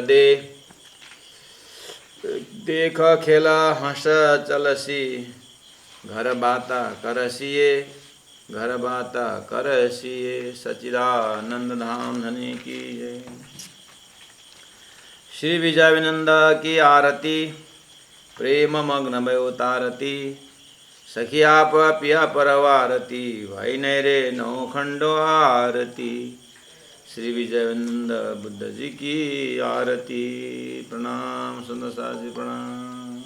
दे। देख खेला हंस चलसी, घर बाता करसिए, घर बाता करसिए, सच्चिदानंद धाम धनी की जय। श्री विजय विनंदा की आरती, प्रेम मग्न भयो तारती, सखिया पिया परवारती, भाई नैरे नौ खंडो आरती। श्री विजयनंद बुद्ध जी की आरती। प्रणाम सुंदर साज जी, प्रणाम।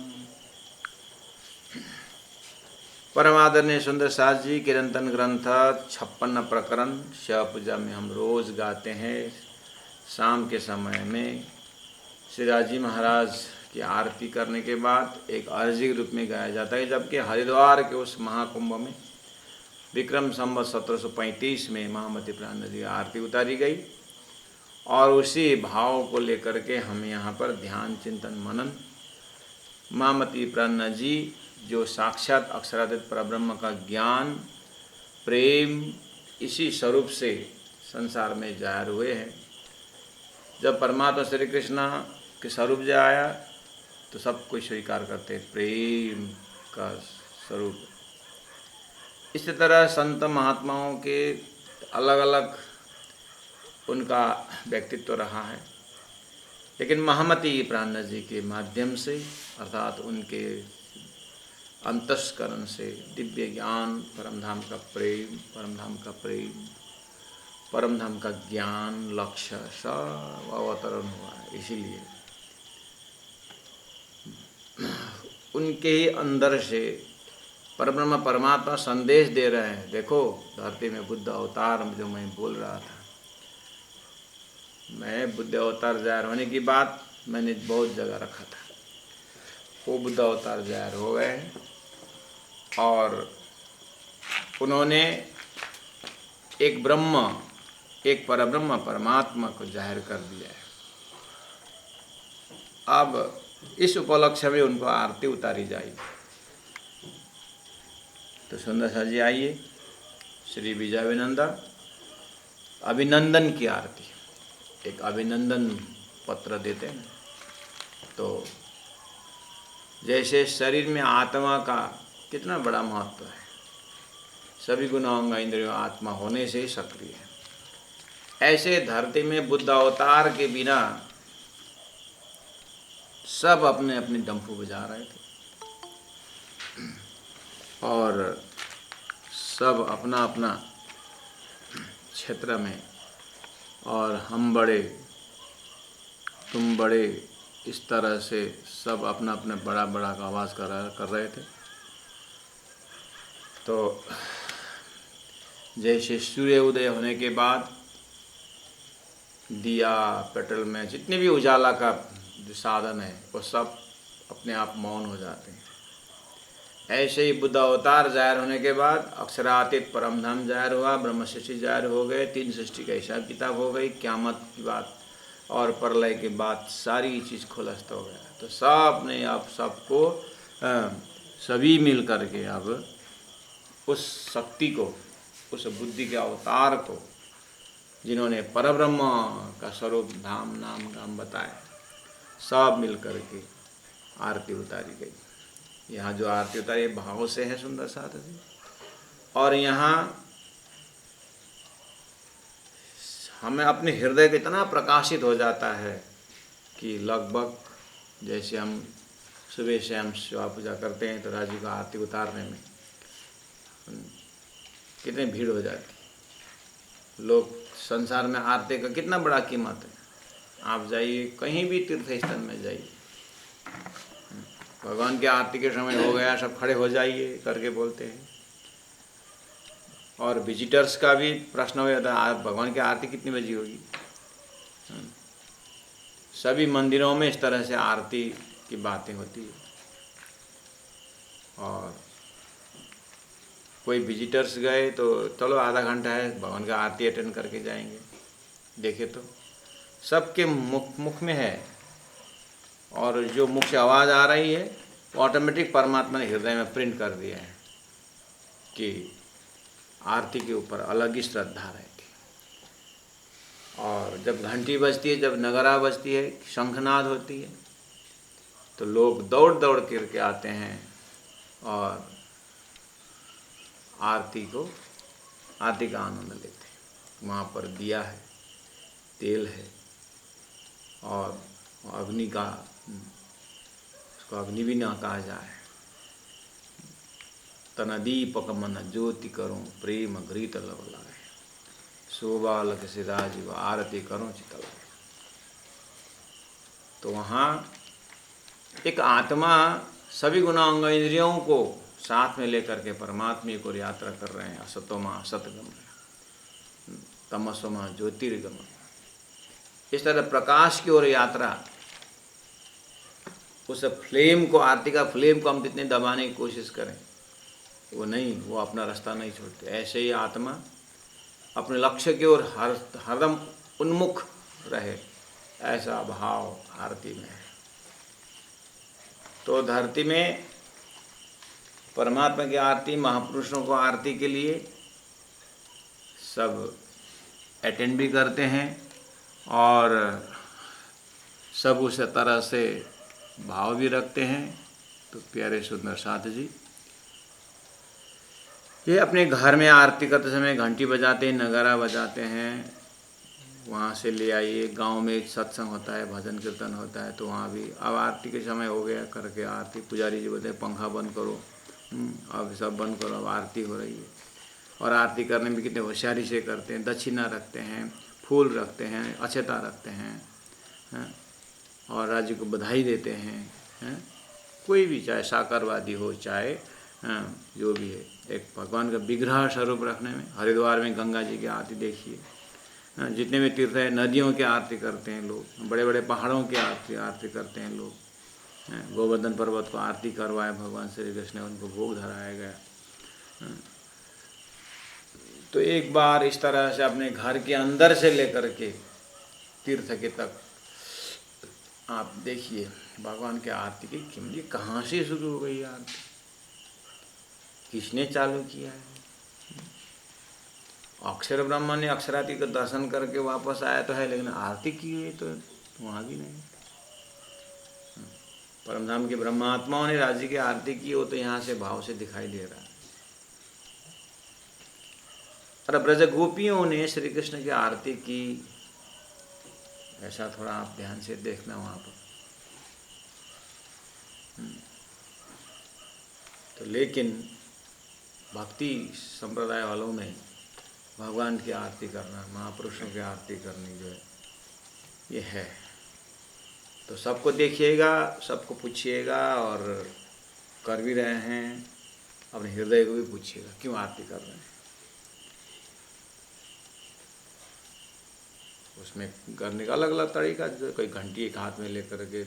परम आदरणीय सुंदर साज जी, कीर्तन ग्रंथ 56 प्रकरण शिव पूजा में हम रोज गाते हैं। शाम के समय में श्री राजी महाराज की आरती करने के बाद एक अर्जी के रूप में गाया जाता है, जबकि हरिद्वार के उस महाकुंभ में विक्रम संवत 1735 में महामती प्राण जी आरती उतारी गई और उसी भाव को लेकर के हम यहाँ पर ध्यान चिंतन मनन महामती प्राण जी जो साक्षात अक्षरातीत परब्रह्म का ज्ञान प्रेम इसी स्वरूप से संसार में जाहिर हुए हैं। जब परमात्मा श्री कृष्ण के स्वरूप जो आया तो सब कुछ स्वीकार करते प्रेम का स्वरूप। इसी तरह संत महात्माओं के अलग अलग उनका व्यक्तित्व रहा है, लेकिन महामती प्राण जी के माध्यम से अर्थात उनके अंतस्करण से दिव्य ज्ञान, परमधाम का प्रेम, परमधाम का प्रेम, परमधाम का ज्ञान, लक्ष्य सब अवतरण हुआ है। इसीलिए उनके ही अंदर से परब्रह्म परमात्मा संदेश दे रहे हैं। देखो धरती में बुद्ध अवतार जो मैं बोल रहा था, मैं बुद्ध अवतार जाहिर होने की बात मैंने बहुत जगह रखा था। वो बुद्ध अवतार जाहिर हो गए और उन्होंने एक ब्रह्म, एक परब्रह्म परमात्मा को जाहिर कर दिया है। अब इस उपलक्ष्य में उनको आरती उतारी जाएगी। तो सुंदर सा जी आइए, श्री विजय विनंदा अभिनंदन की आरती। एक अभिनंदन पत्र देते हैं। तो जैसे शरीर में आत्मा का कितना बड़ा महत्व है, सभी गुणांग इंद्रियों आत्मा होने से ही सक्रिय है, ऐसे धरती में बुद्ध अवतार के बिना सब अपने अपने डंफू बजा रहे थे और सब अपना अपना क्षेत्र में, और हम बड़े तुम बड़े, इस तरह से सब अपना अपना बड़ा बड़ा का आवाज़ कर रहे थे। तो जैसे सूर्य उदय होने के बाद दिया पेट्रोल में जितने भी उजाला का जो साधन है वो सब अपने आप मौन हो जाते हैं। ऐसे ही बुद्ध अवतार जाहिर होने के बाद अक्षरातीत परमधाम जाहिर हुआ, ब्रह्म सृष्टि जाहिर हो गए, 3 सृष्टि का हिसाब किताब हो गई, क़यामत की बात और प्रलय के बाद सारी चीज़ खुलस्त हो गया। तो सब ने अब सबको सभी मिल करके अब उस शक्ति को, उस बुद्धि के अवतार को, जिन्होंने परब्रह्म का स्वरूप धाम नाम गाम बताया, सब मिल करके आरती उतारी गई। यहाँ जो आरती उतारी भाव से है सुंदर साथ जी। और यहाँ हमें अपने हृदय को इतना प्रकाशित हो जाता है कि लगभग जैसे हम सुबह से हम शिवा पूजा करते हैं तो राजू का आरती उतारने में कितनी भीड़ हो जाती है। लोग संसार में आरती का कितना बड़ा कीमत है। आप जाइए कहीं भी तीर्थ स्थल में जाइए, भगवान की आरती के समय हो गया सब खड़े हो जाइए करके बोलते हैं। और विजिटर्स का भी प्रश्न हो जाता है भगवान की आरती कितनी बजी होगी। सभी मंदिरों में इस तरह से आरती की बातें होती है। और कोई विजिटर्स गए तो चलो आधा घंटा है भगवान का आरती अटेंड करके जाएंगे। देखे तो सबके मुख में है, और जो मुख से आवाज़ आ रही है वो ऑटोमेटिक परमात्मा ने हृदय में प्रिंट कर दिया है कि आरती के ऊपर अलग ही श्रद्धा रहेगी। और जब घंटी बजती है, जब नगारा बजती है, शंखनाद होती है, तो लोग दौड़ दौड़ करके आते हैं और आरती का आनंद लेते हैं। वहाँ पर दिया है, तेल है और अग्नि का, उसको अग्नि भी ना कहा जाए, तनदीपक मन ज्योति करूँ प्रेम घृत लव लाए, शोभालक से राजीव आरती करूँ चित लाए। तो वहाँ एक आत्मा सभी गुणांग इंद्रियों को साथ में लेकर के परमात्मा को यात्रा कर रहे हैं। असतोमा सतगम, तमसोमा ज्योतिर्गम, इस तरह प्रकाश की ओर यात्रा। उस फ्लेम को, आरती का फ्लेम को हम जितने दबाने की कोशिश करें वो नहीं, वो अपना रास्ता नहीं छोड़ते। ऐसे ही आत्मा अपने लक्ष्य की ओर हरदम उन्मुख रहे, ऐसा भाव आरती में है। तो धरती में परमात्मा की आरती, महापुरुषों को आरती के लिए सब अटेंड भी करते हैं और सब उस तरह से भाव भी रखते हैं। तो प्यारे सुंदर साथ जी, ये अपने घर में आरती करते समय घंटी बजाते हैं, नगारा बजाते हैं, वहाँ से ले आइए। गांव में एक सत्संग होता है, भजन कीर्तन होता है, तो वहाँ भी अब आरती के समय हो गया करके आरती, पुजारी जी बोलते हैं पंखा बंद करो, अब सब बंद करो, अब आरती हो रही है। और आरती करने में कितने होशियारी से करते हैं, दक्षिणा रखते हैं, फूल रखते हैं, अक्षता रखते हैं और राज्य को बधाई देते हैं। कोई भी, चाहे साकारवादी हो, चाहे जो भी है, एक भगवान का विग्रह स्वरूप रखने में। हरिद्वार में गंगा जी की आरती देखिए, जितने भी तीर्थ है, नदियों की आरती करते हैं लोग, बड़े बड़े पहाड़ों की आरती करते हैं लोग। गोवर्धन पर्वत को आरती करवाए भगवान श्री कृष्ण, उनको भोग धराया गया। तो एक बार इस तरह से अपने घर के अंदर से लेकर के तीर्थ के तक आप देखिए भगवान की आरती की कीमत कहाँ से शुरू हो गई आरती, किसने चालू किया है। अक्षर ब्रह्मा ने अक्षराती का दर्शन करके वापस आया तो है, लेकिन आरती की हुई तो वहाँ भी नहीं। परमधाम के ब्रह्मात्माओं ने राज्य की आरती की हो तो यहाँ से भाव से दिखाई दे रहा है। और ब्रज गोपियों ने श्री कृष्ण की आरती की, ऐसा थोड़ा आप ध्यान से देखना वहाँ पर। तो लेकिन भक्ति संप्रदाय वालों में भगवान की आरती करना, महापुरुषों की आरती करनी जो है ये है। तो सबको देखिएगा, सबको पूछिएगा, और कर भी रहे हैं, अपने हृदय को भी पूछिएगा क्यों आरती कर रहे हैं। उसमें करने का अलग अलग तरीका, जो कोई घंटी एक हाथ में लेकर के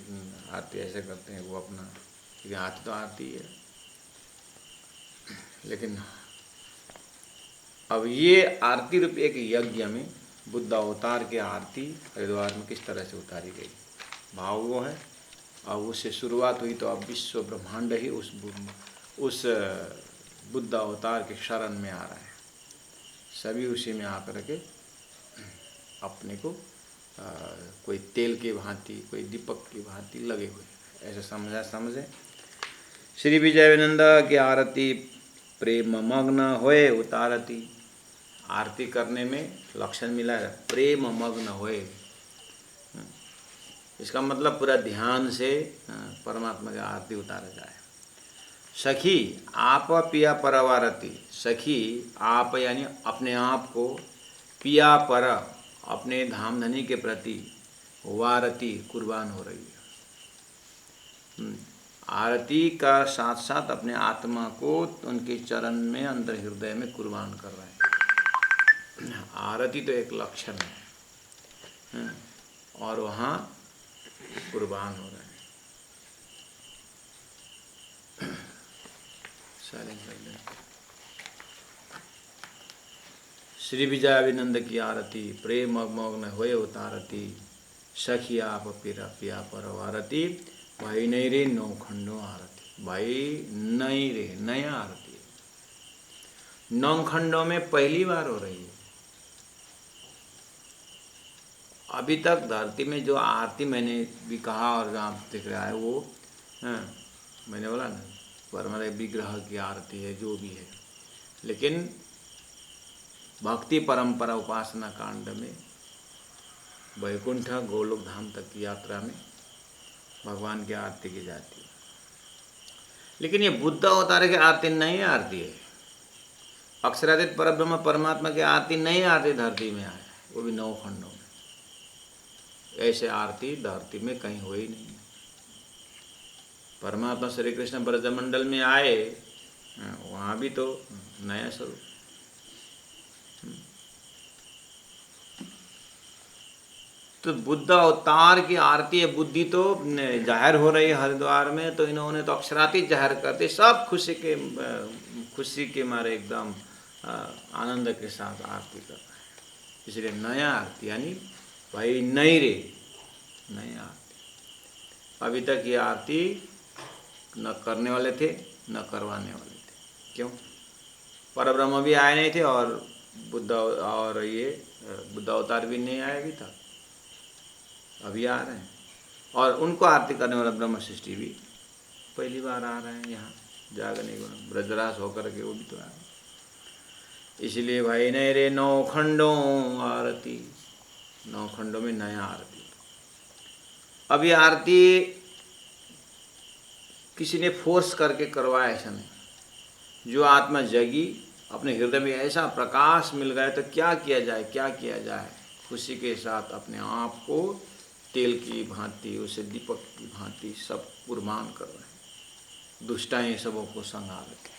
आरती ऐसे करते हैं, वो अपना, क्योंकि आरती तो आरती है। लेकिन अब ये आरती रूप एक यज्ञ में बुद्ध अवतार की आरती हरिद्वार में किस तरह से उतारी गई, भाव वो है। अब उससे शुरुआत हुई तो अब विश्व ब्रह्मांड ही उस बुद्ध अवतार के शरण में आ रहा है। सभी उसी में आकर के अपने को कोई तेल की भांति, कोई दीपक की भांति लगे हुए, ऐसा समझे। श्री विजयानंद की आरती प्रेम मग्न होए उतारती। आरती करने में लक्षण मिला है प्रेम मग्न होए, इसका मतलब पूरा ध्यान से परमात्मा की आरती उतारा जाए। सखी आप पिया परवारती, सखी आप यानी अपने आप को, पिया पर अपने धामधनी के प्रति, वारती कुर्बान हो रही है। आरती का साथ साथ अपने आत्मा को उनके चरण में, अंदर हृदय में कुर्बान कर रहे हैं। आरती तो एक लक्षण है और वहाँ कुर्बान हो रहे हैं। श्री विजयानंद की आरती प्रेम मग्न होए उतारती, सखी आप पिया परवारती, भाई नहीं रे नौ खंडों आरती। भाई नहीं रे, नया आरती 9 खंडों में पहली बार हो रही है। अभी तक धरती में जो आरती मैंने भी कहा और जहाँ दिख रहा है वो, हाँ, मैंने बोला ना परमात्मा विग्रह की आरती है जो भी है, लेकिन भक्ति परंपरा उपासना कांड में वैकुंठ गोलोक धाम तक की यात्रा में भगवान की आरती की जाती है। लेकिन ये बुद्ध अवतार की आरती नई आरती है। अक्षरातीत परब्रह्म परमात्मा की आरती नई आरती धरती में आए, वो भी 9 खंडों में। ऐसे आरती धरती में कहीं हो ही नहीं। परमात्मा श्री कृष्ण ब्रजमंडल में आए, वहाँ भी तो नया स्वरूप। तो बुद्ध अवतार की आरती है, बुद्धि तो जाहिर हो रही है हरिद्वार में, तो इन्होंने तो अक्षरातीत जाहिर करते, सब खुशी के मारे एकदम आनंद के साथ आरती कर रहे हैं। इसलिए नया आरती, यानी भाई नई रे नई आरती। अभी तक ये आरती न करने वाले थे न करवाने वाले थे। क्यों? परब्रह्म भी आए नहीं थे और बुद्ध अवतार भी नहीं आया अभी तक, अभी आ रहे हैं। और उनको आरती करने वाला ब्रह्म सृष्टि भी पहली बार आ रहे हैं यहाँ जागने को, ब्रजराज होकर के वो भी तो आए। इसलिए भाई नहीं रे 9 खंडों आरती, 9 खंडों में नया आरती। अब ये आरती किसी ने फोर्स करके करवाया ऐसा नहीं। जो आत्मा जगी, अपने हृदय में ऐसा प्रकाश मिल गया तो क्या किया जाए, क्या किया जाए, खुशी के साथ अपने आप को तेल की भांति, उसे दीपक की भांति सब कुर्बान कर रहे हैं। दुष्टाएं सबों को संभाल के,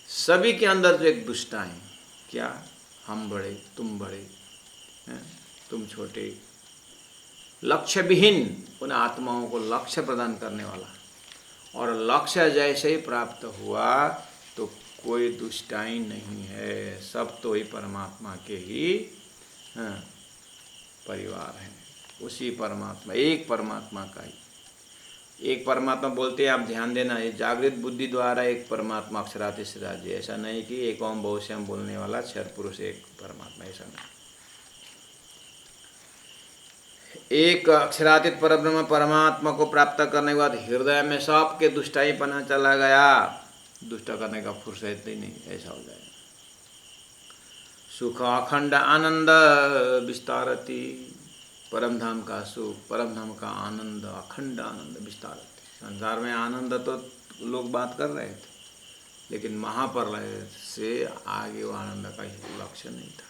सभी के अंदर जो एक दुष्टाएं, क्या हम बड़े तुम बड़े, तुम छोटे, लक्ष्य विहीन उन आत्माओं को लक्ष्य प्रदान करने वाला। और लक्ष्य जैसे ही प्राप्त हुआ तो कोई दुष्टाई नहीं है, सब तो ही परमात्मा के ही परिवार हैं। उसी परमात्मा, एक परमात्मा का ही, एक परमात्मा बोलते हैं। आप ध्यान देना, ये जागृत बुद्धि द्वारा एक परमात्मा अक्षरातीत सिराज, ऐसा नहीं कि एक ओम बहुश्याम बोलने वाला क्षर पुरुष एक परमात्मा, ऐसा नहीं। एक अक्षरातीत परब्रह्म परमात्मा को प्राप्त करने के बाद हृदय में सबके दुष्टाई पना चला गया, दुष्ट करने का फुर्सत ही नहीं, ऐसा हो जाएगा। सुख अखंड आनंद विस्तारती, परम धाम का सुख, परम धाम का आनंद, अखंड आनंद विस्तारती। संसार में आनंद तो लोग बात कर रहे थे, लेकिन महाप्रलय से आगे वो आनंद का लक्ष्य नहीं था।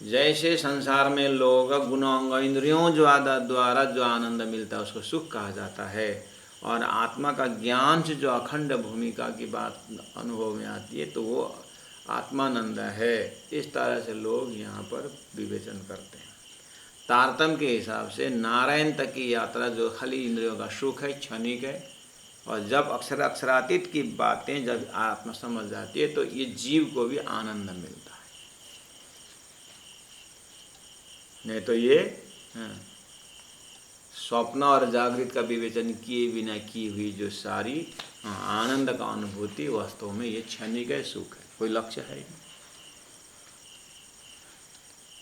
जैसे संसार में लोग गुणांग इंद्रियों द्वारा जो आनंद मिलता है उसको सुख कहा जाता है, और आत्मा का ज्ञान से जो अखंड भूमिका की बात अनुभव में आती है तो वो आत्मानंद है। इस तरह से लोग यहाँ पर विवेचन करते हैं। तारतम्य के हिसाब से नारायण तक की यात्रा जो खाली इंद्रियों का सुख है, क्षणिक है, और जब अक्षरातीत की बातें जब आत्मा समझ जाती है तो ये जीव को भी आनंद मिलता है। नहीं तो ये स्वप्न और जागृत का विवेचन किए बिना की हुई जो सारी आनंद का अनुभूति, वास्तव में ये क्षणिक है, सुख है, कोई लक्ष्य है नहीं।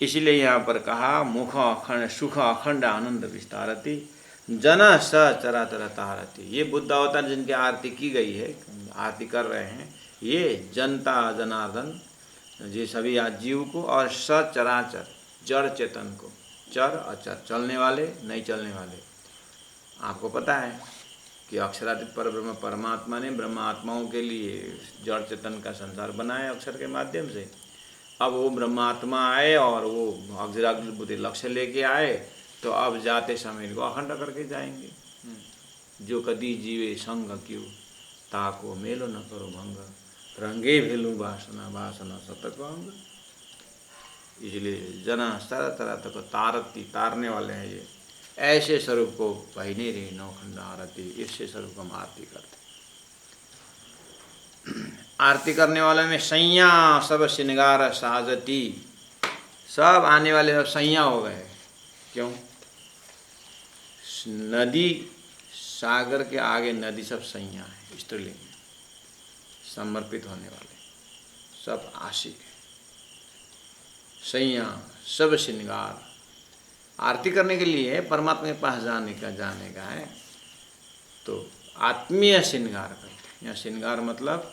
इसलिए यहाँ पर कहा मुख अखंड सुख अखंड आनंद विस्तारती जन स चराचर तारती। ये बुद्ध अवतार जिनकी आरती की गई है, आरती कर रहे हैं, ये जनता जनार्दन ये सभी जीव को, और सचराचर जड़ चेतन को, चर अचर, चलने वाले नहीं चलने वाले। आपको पता है कि अक्षरातीत परब्रह्म परमात्मा ने ब्रह्मात्माओं के लिए जड़ चेतन का संसार बनाया अक्षर के माध्यम से। अब वो ब्रह्मात्मा आए और वो अक्षरातीत बुद्धि लक्ष्य लेके आए, तो अब जाते समय इनको अखंड करके जाएंगे। जो कदी जीवे संग क्यों, ताको मेलो न करो भंग, रंगे भेलू वासना वासना सतक अंग। इसलिए जना तरह तरह तक तारती, तारने वाले हैं ये। ऐसे स्वरूप को पहने रे 9 खंड आरती, इससे स्वरूप हम आरती करते। आरती करने वाले में सैया सब श्रृंगार साजती, सब आने वाले सब सैया हो गए। क्यों? नदी सागर के आगे नदी सब सैया है, स्त्रीलिंग में समर्पित होने वाले सब आशिक है। सैया सब श्रृंगार आरती करने के लिए परमात्मा के पास जाने का है, तो आत्मीय श्रृंगार करते हैं। यहाँ श्रृंगार मतलब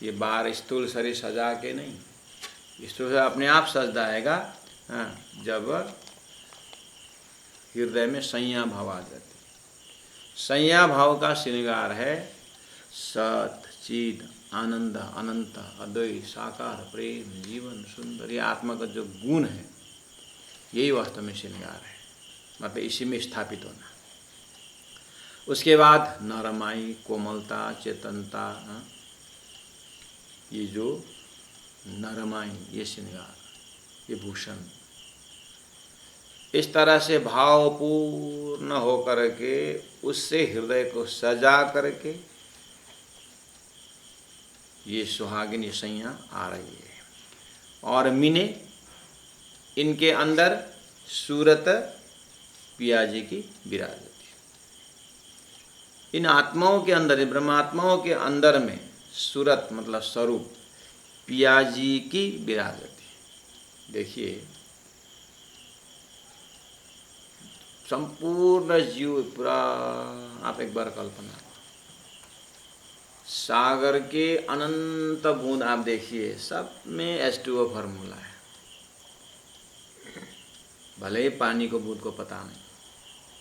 ये बाहर स्थूल शरीर सजा के नहीं, स्थूल शरीर अपने आप सज जाएगा जब हृदय में संज्ञा भाव आ जाती। संज्ञा भाव का श्रृंगार है सत चिद आनंद अनंत अद्वैत साकार प्रेम जीवन सुंदर। ये आत्मा का जो गुण है यही वास्तव में श्रृंगार है, मतलब इसी में स्थापित होना। उसके बाद नरमाई कोमलता चेतनता, ये जो नरमाई ये श्रृंगार ये भूषण, इस तरह से भावपूर्ण होकर के उससे हृदय को सजा करके ये सुहागिनी संज्ञा आ रही है। और मीने इनके अंदर सूरत पिया जी की विराजती। इन आत्माओं के अंदर, ब्रह्मात्माओं के अंदर में सूरत मतलब स्वरूप पिया जी की विराजती। देखिए संपूर्ण जीव पूरा, आप एक बार कल्पना, सागर के अनंत बूंद आप देखिए, सब में H2O फार्मूला है। भले ही पानी को बूंद को पता नहीं,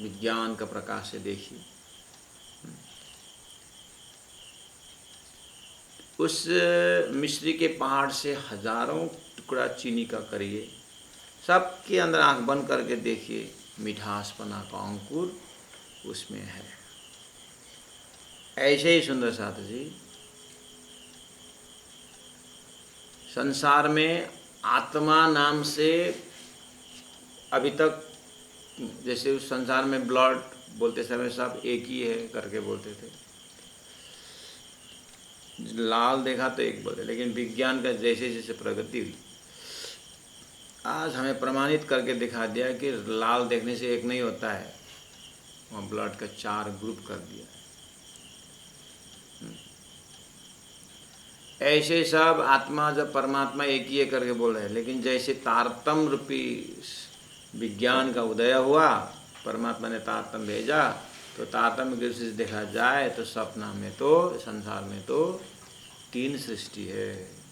विज्ञान का प्रकाश से देखिए, उस मिस्री के पहाड़ से हजारों टुकड़ा चीनी का करिए, सबके अंदर आंख बंद करके देखिए, मिठासपना का अंकुर उसमें है। ऐसे ही सुंदर साथ जी संसार में आत्मा नाम से अभी तक, जैसे उस संसार में ब्लड बोलते समय सब एक ही है करके बोलते थे, लाल देखा तो एक बोलते, लेकिन विज्ञान का जैसे जैसे प्रगति हुई आज हमें प्रमाणित करके दिखा दिया कि लाल देखने से एक नहीं होता है, वहाँ ब्लड का 4 ग्रुप कर दिया। ऐसे सब आत्मा जब परमात्मा एक ही है करके बोल रहे हैं, लेकिन जैसे तारतम्य रूपी विज्ञान का उदय हुआ, परमात्मा ने तारतम्य भेजा, तो तारतम्य की दृष्टि से देखा जाए तो सपना में तो संसार में तो 3 सृष्टि है।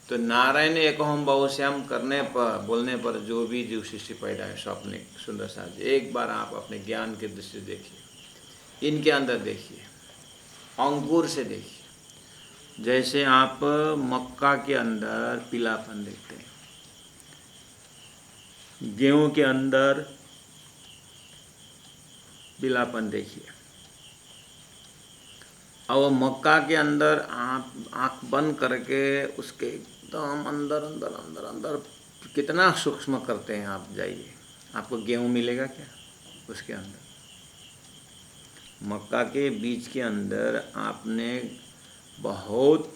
तो नारायण एक हम बहुश्याम करने पर, बोलने पर जो भी जीव सृष्टि पैदा है स्वप्निक सुंदर सा, एक बार आप अपने ज्ञान की दृष्टि से देखिए, इनके अंदर देखिए, अंकुर से देखिए। जैसे आप मक्का के अंदर पीलापन देखते हैं, गेहूं के अंदर पीलापन देखिए, और मक्का के अंदर आप आँख बंद करके उसके एकदम अंदर अंदर अंदर अंदर कितना सूक्ष्म करते हैं आप, जाइए आपको गेहूं मिलेगा क्या उसके अंदर। मक्का के बीज के अंदर आपने बहुत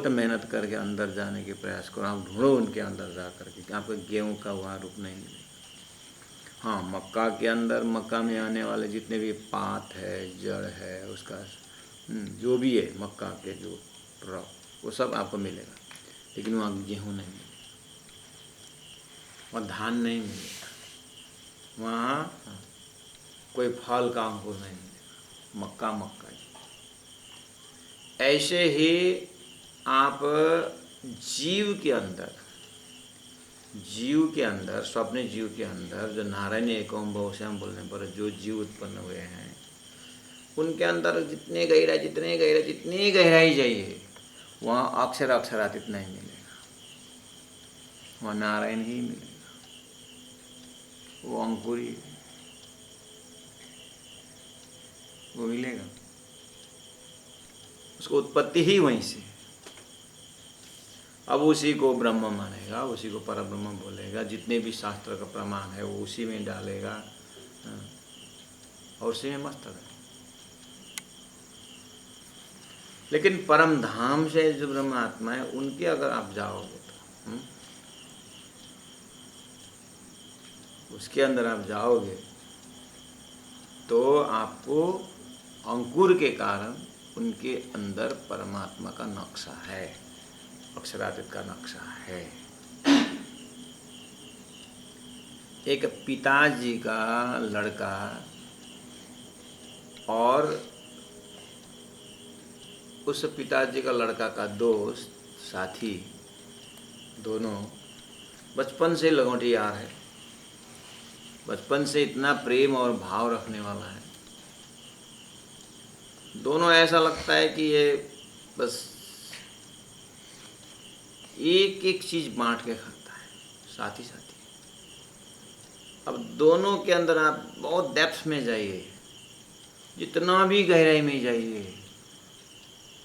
मेहनत करके अंदर जाने के प्रयास करो, आप ढूंढो उनके अंदर जा करके, आपको गेहूं का वहाँ रूप नहीं मिलेगा। हाँ, मक्का के अंदर, मक्का में आने वाले जितने भी पात है, जड़ है, उसका जो भी है मक्का के जो प्रोडक्ट, वो सब आपको मिलेगा, लेकिन वहाँ गेहूँ नहीं मिलेगा, वहाँ धान नहीं मिलेगा, वहाँ कोई फल का अंकुर नहीं मिलेगा, मक्का मक्का ही। ऐसे ही आप जीव के अंदर स्वप्न जीव के अंदर जो नारायण एक ओम बहुश्याम बोलने पर जो जीव उत्पन्न हुए हैं, उनके अंदर जितनी गहराई जाइए, वहाँ अक्षरातीत नहीं मिलेगा, वहाँ नारायण ही मिलेगा, वो अंकुरी वो मिलेगा, उसको उत्पत्ति ही वहीं से। अब उसी को ब्रह्म मानेगा, उसी को परब्रह्म बोलेगा, जितने भी शास्त्र का प्रमाण है वो उसी में डालेगा, और उसी में मस्त है। लेकिन परम धाम से जो ब्रह्म आत्मा है, उनके अगर आप जाओगे तो उसके अंदर आप जाओगे तो आपको अंकुर के कारण उनके अंदर परमात्मा का नक्शा है, अक्षरातीत का नक्शा है। एक पिताजी का लड़का और उस पिताजी का लड़का का दोस्त साथी दोनों बचपन से लगोटी यार है, बचपन से इतना प्रेम और भाव रखने वाला है। दोनों ऐसा लगता है कि ये बस एक एक चीज बांट के खाता है, साथी साथी। अब दोनों के अंदर आप बहुत डेप्थ में जाइए, जितना भी गहराई में जाइए,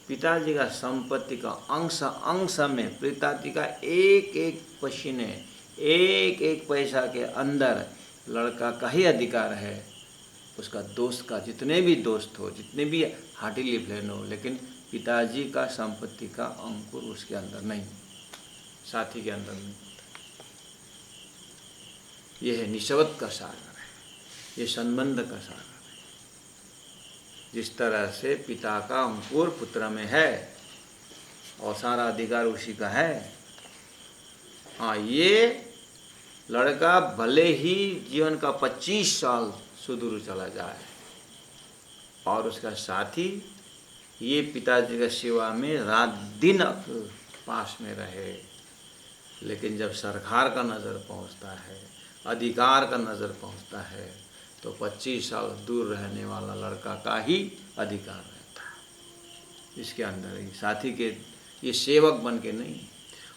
पिताजी का संपत्ति का अंश अंश में पिताजी का एक एक पसीने, एक एक पैसा के अंदर लड़का का ही अधिकार है। उसका दोस्त का जितने भी दोस्त हो, जितने भी हार्टी लिवलेन हो, लेकिन पिताजी का संपत्ति का अंकुर उसके अंदर नहीं, साथी के अंदर नहीं। यह है निस्वार्थ का सागर है, ये संबंध का सागर है। जिस तरह से पिता का अंकुर पुत्र में है और सारा अधिकार उसी का है। हाँ, ये लड़का भले ही जीवन का 25 साल सुदूर चला जाए और उसका साथी ये पिताजी का सेवा में रात दिन पास में रहे, लेकिन जब सरकार का नज़र पहुंचता है, अधिकार का नज़र पहुंचता है, तो 25 साल दूर रहने वाला लड़का का ही अधिकार रहता है इसके अंदर ही, साथी के। ये सेवक बन के नहीं।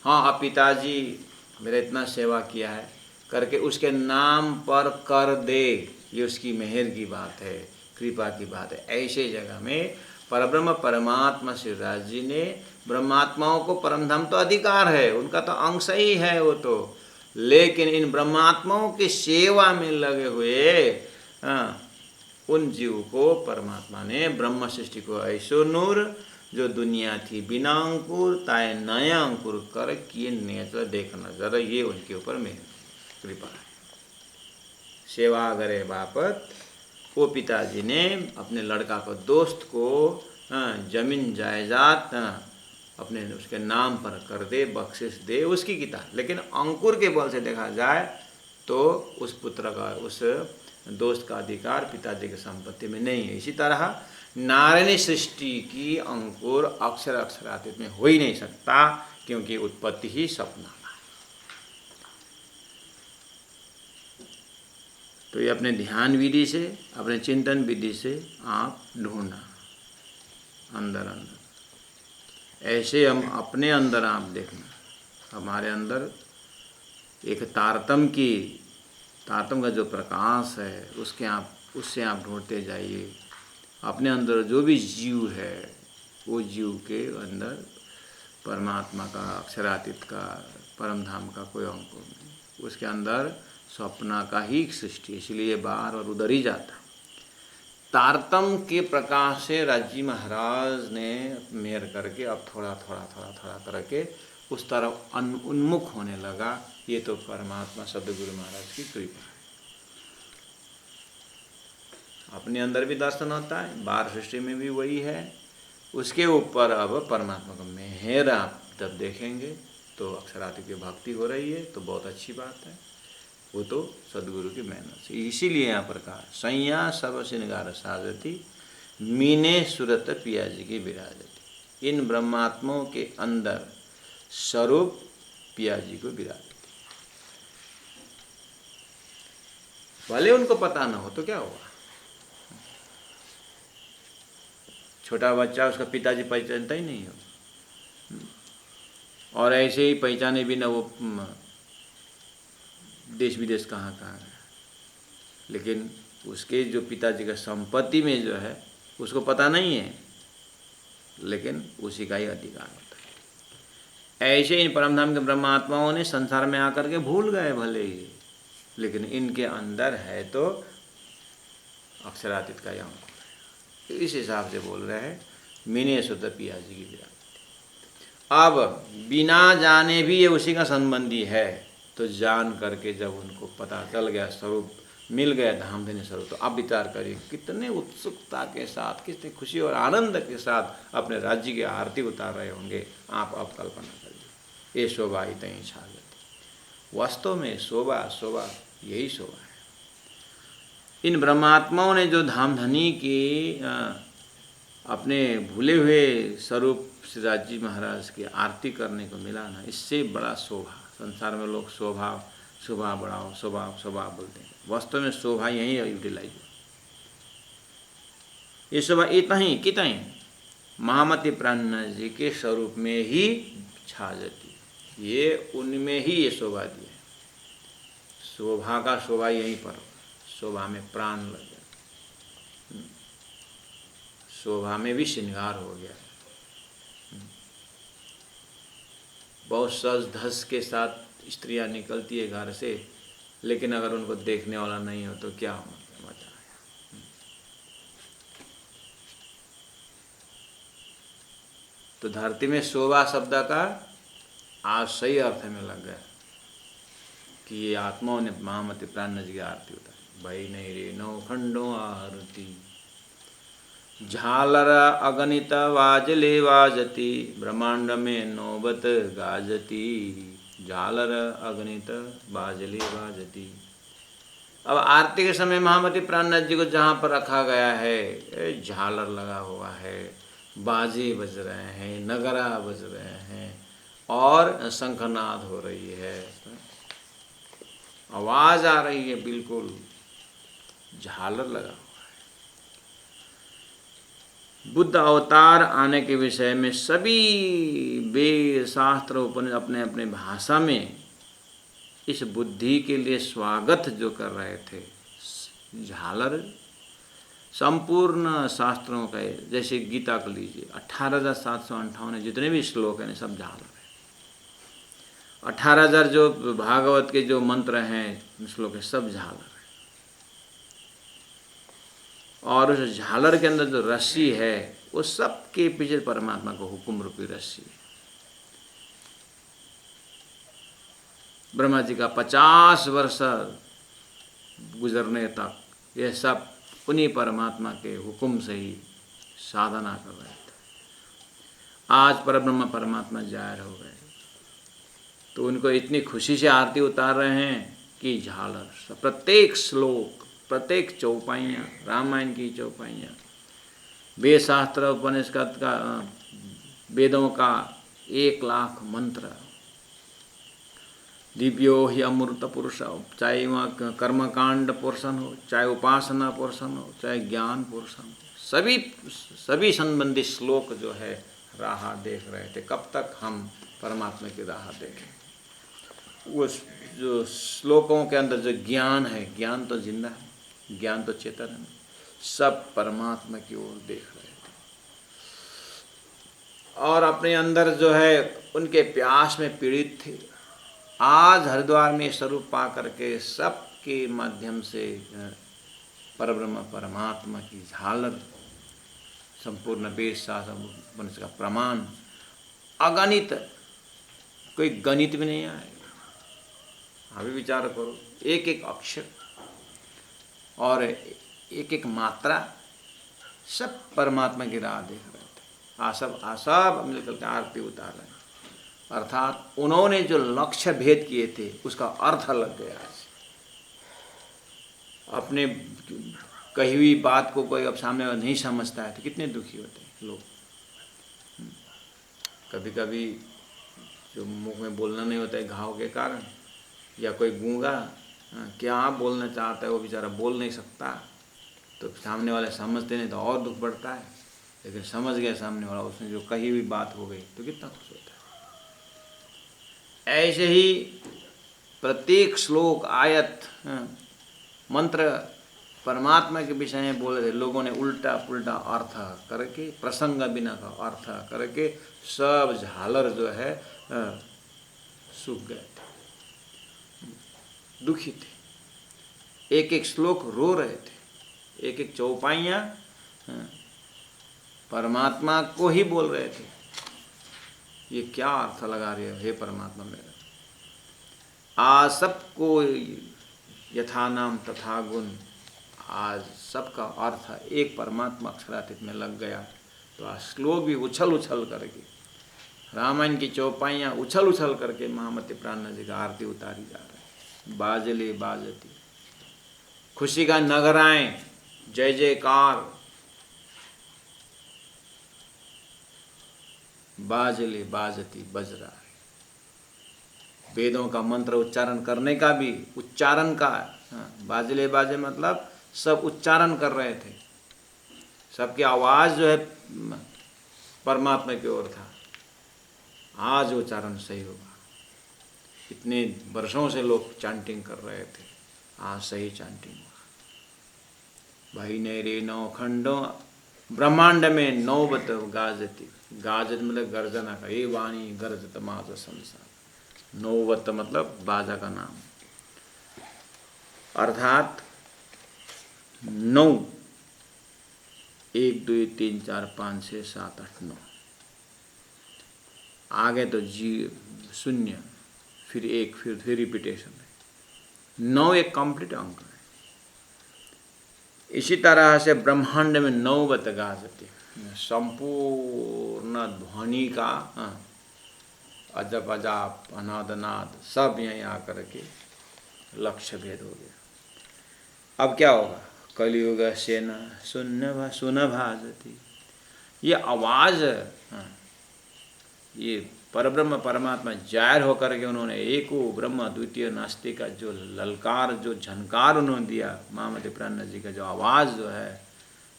हाँ, अब पिताजी मेरा इतना सेवा किया है करके उसके नाम पर कर दे, ये उसकी मेहर की बात है, कृपा की बात है। ऐसे जगह में परब्रह्म परमात्मा शिवराज जी ने ब्रह्मात्माओं को परमधाम तो अधिकार है, उनका तो अंश ही है वो तो, लेकिन इन ब्रह्मात्माओं की सेवा में लगे हुए उन जीव को परमात्मा ने ब्रह्म सृष्टि को ऐसो नूर जो दुनिया थी बिना अंकुर ताए नया अंकुर कर किए नेत्र देख नजर, ये उनके ऊपर मेहर कृपा है। सेवा करे बापत वो पिताजी ने अपने लड़का को दोस्त को जमीन जायदाद अपने उसके नाम पर कर दे, बख्शिश दे, उसकी किताब। लेकिन अंकुर के बल से देखा जाए तो उस पुत्र का, उस दोस्त का अधिकार पिताजी की संपत्ति में नहीं है। इसी तरह नारायणी सृष्टि की अंकुर अक्षर अक्षरातीत में हो ही नहीं सकता, क्योंकि उत्पत्ति ही सपना। तो ये अपने ध्यान विधि से, अपने चिंतन विधि से आप ढूंढना अंदर अंदर। ऐसे हम अपने अंदर आप देखना, हमारे अंदर एक तारतम का जो प्रकाश है उससे आप ढूंढते जाइए। अपने अंदर जो भी जीव है वो जीव के अंदर परमात्मा का, अक्षरातीत का, परमधाम का कोई अंकुर नहीं, उसके अंदर स्वप्ना का ही सृष्टि, इसलिए बाहर और उधर ही जाता। तारतम के प्रकाश से राजी महाराज ने मेहर करके अब थोड़ा करके उस तरफ उन्मुख होने लगा। ये तो परमात्मा सद्गुरु महाराज की कृपा है। अपने अंदर भी दर्शन होता है, बाहर सृष्टि में भी वही है। उसके ऊपर अब परमात्मा का मेहर आप जब देखेंगे तो अक्षरातीत की भक्ति हो रही है, तो बहुत अच्छी बात है। वो तो सद्गुरु की मेहनत से। इसीलिए यहाँ पर कहा सैया सब श्रृंगार साजती मीने सुरत पिया जी की विराजती। इन ब्रह्मात्माओं के अंदर स्वरूप पिया जी को विराजती। भले उनको पता ना हो तो क्या हुआ, छोटा बच्चा उसका पिताजी पहचानता ही नहीं हो, और ऐसे ही पहचाने बिना वो देश विदेश कहाँ है, लेकिन उसके जो पिताजी का संपत्ति में जो है उसको पता नहीं है, लेकिन उसी का ही अधिकार होता है। ऐसे इन परमधाम के ब्रह्मात्माओं ने संसार में आकर के भूल गए भले ही, लेकिन इनके अंदर है तो अक्षरातीत का यहाँ। इस हिसाब से बोल रहे हैं मीने शुद्ध पिया जी की विराजती। अब बिना जाने भी ये उसी का संबंधी है, तो जान करके जब उनको पता चल गया, स्वरूप मिल गया धाम देने स्वरूप, तो अब विचार करिए कितने उत्सुकता के साथ, कितनी खुशी और आनंद के साथ अपने राज्य की आरती उतार रहे होंगे। आप अब कल्पना करिए, ये शोभा ही तहीं छा जाती। वास्तव में शोभा यही शोभा है। इन ब्रह्मात्माओं ने जो धामधनी की अपने भूले हुए स्वरूप श्रीराज जी महाराज की आरती करने को मिला ना, इससे बड़ा शोभा। संसार में लोग शोभा शोभा बढ़ाओ, शोभा शोभा बोलते हैं, वास्तव में शोभा यही यूटिलाइज। ये शोभा इतना ही कितना ही महामती प्राणनाथ जी के स्वरूप में ही छा जाती है। ये उनमें ही ये शोभा दी है। शोभा का शोभा यहीं पर, शोभा में प्राण लग गया, शोभा में भी श्रृंगार हो गया। बहुत सज धज के साथ स्त्रियां निकलती है घर से, लेकिन अगर उनको देखने वाला नहीं हो तो क्या मजा आया। तो धरती में शोभा शब्द का आज सही अर्थ में लग गया कि ये आत्माओं ने महामती प्राणनाथ जी की आरती उतारी। भाई नहीं रे नौ खंडों आरती, झालर अगणित वाजले वाजती, ब्रह्मांड में नौबत गाजती, झालर अगणित बाजले बाजती। अब आरती के समय महामती प्राणनाथ जी को जहाँ पर रखा गया है, झालर लगा हुआ है, बाजे बज रहे हैं, नगरा बज रहे हैं और शंखनाद हो रही है, आवाज आ रही है, बिल्कुल झालर लगा। बुद्ध अवतार आने के विषय में सभी वेद शास्त्र उपनिषद अपने अपने भाषा में इस बुद्धि के लिए स्वागत जो कर रहे थे। झालर संपूर्ण शास्त्रों का, जैसे गीता को लीजिए, 18,758 जितने भी श्लोक हैं सब झालर है। 18,000 जो भागवत के जो मंत्र हैं श्लोक है सब झालर है। और उस झालर के अंदर जो रस्सी है वो सबके पीछे परमात्मा को हुक्म रूपी रस्सी है। ब्रह्मा जी का 50 वर्ष गुजरने तक ये सब उन्हीं परमात्मा के हुक्म से ही साधना कर रहे थे। आज परब्रह्म परमात्मा जाहिर हो गए तो उनको इतनी खुशी से आरती उतार रहे हैं कि झालर प्रत्येक श्लोक, प्रत्येक चौपाइयाँ, रामायण की चौपाइयाँ, वेद शास्त्र उपनिषद का, वेदों का 1,00,000 मंत्र, दिव्यो ही अमृत पुरुष हो, चाहे वहाँ कर्मकांड पोर्शन हो, चाहे उपासना पोर्शन हो, चाहे ज्ञान पोर्शन हो, सभी संबंधित श्लोक जो है राह देख रहे थे। कब तक हम परमात्मा की राह देखें? वो जो श्लोकों के अंदर जो ज्ञान है, ज्ञान तो जिंदा है, ज्ञान तो चेतन है, सब परमात्मा की ओर देख रहे थे और अपने अंदर जो है उनके प्यास में पीड़ित थे। आज हरिद्वार में स्वरूप पा करके सबके माध्यम से परब्रह्म परमात्मा की झालर, संपूर्ण वेद शास्त्र का प्रमाण अगणित, कोई गणित भी नहीं आएगा। अभी विचार करो, एक एक अक्षर और एक एक मात्रा सब परमात्मा की राह देख रहे थे। सब मिलकर के आरती उतार रहे हैं। अर्थात उन्होंने जो लक्ष्य भेद किए थे उसका अर्थ लग गया। अपने कही हुई बात को कोई अब सामने नहीं समझता है तो कितने दुखी होते हैं लोग। कभी कभी जो मुंह में बोलना नहीं होता है घाव के कारण, या कोई गूंगा क्या बोलना चाहता है वो बेचारा बोल नहीं सकता, तो सामने वाले समझते नहीं तो और दुख बढ़ता है। लेकिन समझ गया सामने वाला, उसने जो कही हुई बात हो गई तो कितना खुश होता है। ऐसे ही प्रत्येक श्लोक, आयत, मंत्र परमात्मा के विषय में बोल रहे थे। लोगों ने उल्टा पुल्टा अर्थ करके, प्रसंग बिना का अर्थ करके सब झालर जो है सूख गए थे, दुखी थे। एक एक श्लोक रो रहे थे, एक एक चौपाइयाँ परमात्मा को ही बोल रहे थे। ये क्या अर्थ लगा रहे हो हे परमात्मा मेरा। आज सबको यथा नाम तथा गुण, आज सबका अर्थ एक परमात्मा अक्षरातीत में लग गया। तो आज श्लोक भी उछल उछल करके, रामायण की चौपाइयाँ उछल उछल करके महामती प्राणनाथ जी का आरती उतारी जा रही है। बाजले बाजती, खुशी का नगराएं, जय जयकार, बाजले बाजती बज रहा है। वेदों का मंत्र उच्चारण करने का भी उच्चारण का, बाजले बाजे मतलब सब उच्चारण कर रहे थे, सबकी आवाज जो है परमात्मा की ओर था। आज उच्चारण सही होगा। इतने वर्षों से लोग चांटिंग कर रहे थे, आज सही चांटिंग हुआ। भाई ने रे नौ खंडों ब्रह्मांड में नौबत गाजती, गाजत मतलब गर्जना का, ये वाणी गर्जत माज संसार। नौबत मतलब बाजा का नाम, अर्थात 9, 1 2 3 4 5 6 7 8 9, आगे तो जी 0, फिर 1, फिर रिपीटेशन है। 9 एक कंप्लीट अंक है। इसी तरह से ब्रह्मांड में नौबत गाजती, संपूर्ण ध्वनि का अजब अजाप अनाद अनाद सब यहीं आकर के लक्ष्य भेद हो गया। अब क्या होगा? कलियुग सेना सुन भाजती, ये आवाज, ये परब्रह्म परमात्मा जाहिर होकर के उन्होंने एको ब्रह्म द्वितीय नास्ति का जो ललकार, जो झनकार उन्होंने दिया, महामती प्राण जी का जो आवाज़ जो है,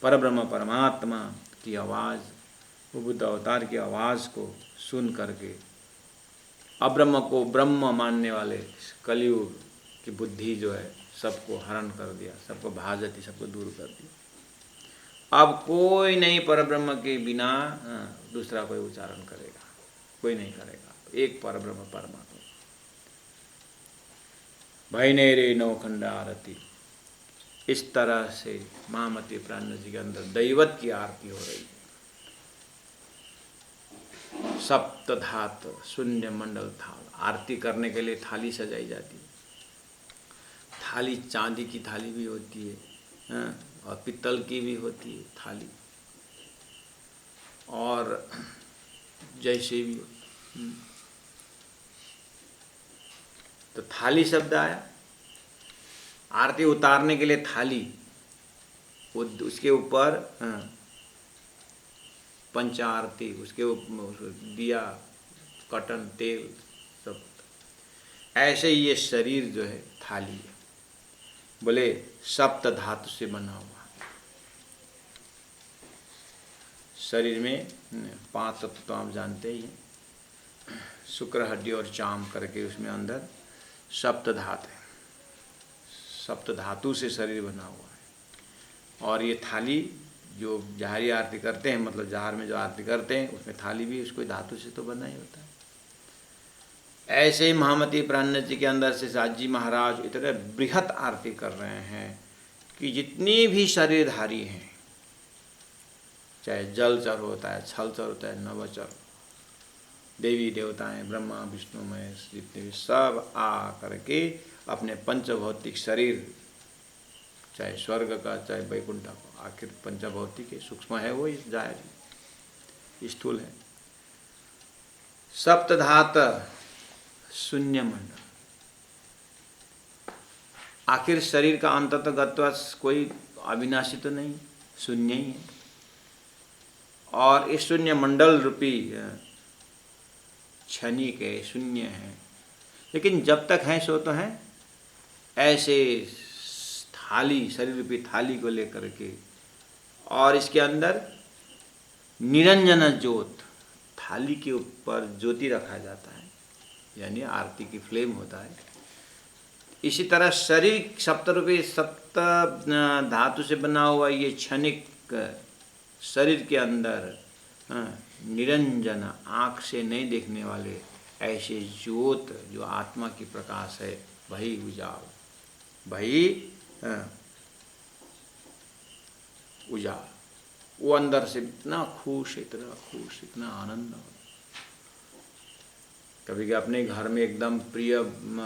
परब्रह्म परमात्मा की आवाज़, वो बुद्ध अवतार की आवाज़ को सुन करके अब्रह्म को ब्रह्म मानने वाले कलियुग की बुद्धि जो है सबको हरण कर दिया, सबको भाजती, सबको दूर कर दिया। अब कोई नहीं परब्रह्म के बिना दूसरा कोई उच्चारण करेगा, कोई नहीं करेगा, एक परब्रह्म परमात्मा। भैने रे नौखंड आरती, इस तरह से महामती प्राण जी के अंदर दैवत की आरती हो रही है। सप्तधात शून्य मंडल थाल, आरती करने के लिए थाली सजाई जाती है। थाली चांदी की थाली भी होती है, और पित्तल की भी होती है थाली, और जैसे भी। तो थाली शब्द आया, आरती उतारने के लिए थाली, उसके ऊपर पंचारती, उसके ऊपर दिया, कटन, तेल सब। ऐसे ही ये शरीर जो है थाली है, बोले सप्त धातु से बना हुआ। शरीर में 5 तत्व तो आप जानते ही हैं, शुक्र, हड्डी और चाम करके उसमें अंदर सप्त धातु है, सप्त धातु से शरीर बना हुआ है। और ये थाली जो जहारी आरती करते हैं, मतलब जहार में जो आरती करते हैं, उसमें थाली भी उसको धातु से तो बना ही होता है। ऐसे ही महामती प्राण जी के अंदर से साज जी महाराज इतने बृहत आरती कर रहे हैं कि जितनी भी शरीरधारी हैं, चाहे जलचर होता है, छलचर होता है, नवचर, देवी देवताएं, ब्रह्मा विष्णु महेश, जितने भी सब आ करके अपने पंचभौतिक शरीर, चाहे स्वर्ग का चाहे वैकुंठ का, आखिर पंचभौतिक सूक्ष्म है, वो जाहिर स्थूल है। सप्तधात शून्य मंडल, आखिर शरीर का अंततः कोई अविनाशी तो नहीं, शून्य ही है। और इस शून्य मंडल रूपी क्षणिक है, शून्य है, लेकिन जब तक है सो तो है। ऐसे थाली, शरीर रूपी थाली को लेकर के, और इसके अंदर निरंजन ज्योत, थाली के ऊपर ज्योति रखा जाता है, यानी आरती की फ्लेम होता है। इसी तरह शरीर सप्तरूपी सप्त धातु से बना हुआ ये क्षणिक शरीर के अंदर निरंजन, आँख से नहीं देखने वाले ऐसे ज्योत जो आत्मा की प्रकाश है, वही उजाल, वही उजाल, वो अंदर से इतना खुश, इतना खुश, इतना आनंद। कभी अपने घर में एकदम प्रिय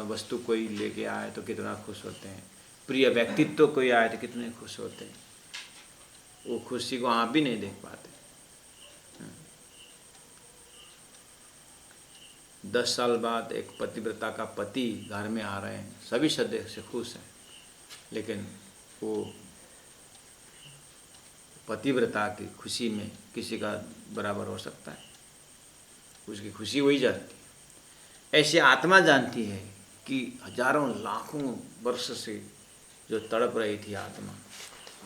वस्तु कोई लेके आए तो कितना खुश होते हैं, प्रिय व्यक्तित्व कोई आए तो कितने खुश होते हैं। वो खुशी को आप भी नहीं देख पाते। 10 साल बाद एक पतिव्रता का पति घर में आ रहे हैं, सभी सदस्य खुश हैं, लेकिन वो पतिव्रता की खुशी में किसी का बराबर हो सकता है? उसकी खुशी वही जानती है। ऐसे आत्मा जानती है कि हजारों लाखों वर्ष से जो तड़प रही थी आत्मा,